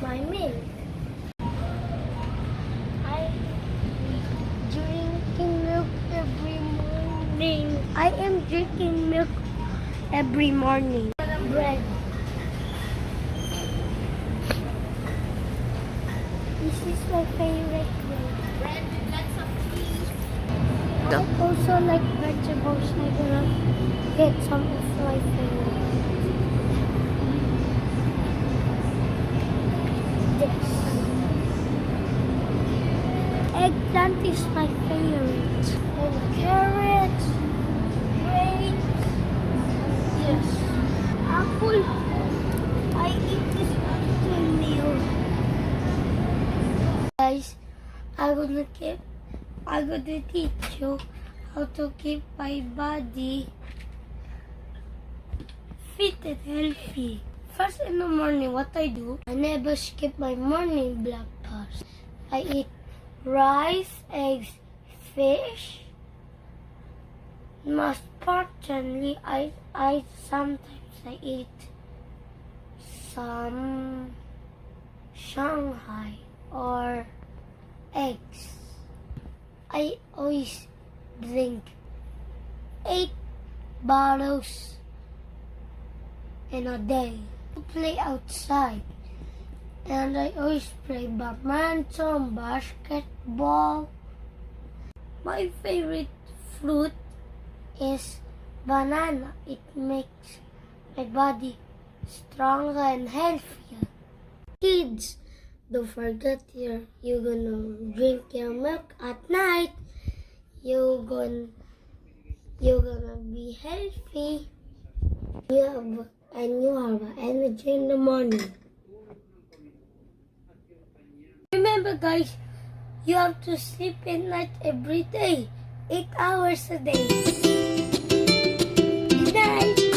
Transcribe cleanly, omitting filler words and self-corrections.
my milk. I drinking milk every morning. I am drinking milk every morning. Bread. This is my favorite bread with lots of cheese. I also like vegetables. I'm gonna get some of my favorite. This. Eggplant is my favorite. And carrots, grapes, yes. Apple. I eat this after meal. Guys, I'm gonna teach you how to keep my body fit and healthy. First in the morning, what I do, I never skip my morning breakfast. I eat rice, eggs, fish. Most importantly, I sometimes I eat some Shanghai or eggs. I always drink 8 bottles in a day to play outside. And I always play badminton, basketball. My favorite fruit is banana. It makes my body stronger and healthier. Kids, don't forget you're gonna drink your milk at night. You're gonna be healthy. You have energy in the morning. Remember, guys, you have to sleep at night every day, 8 hours a day. Good night.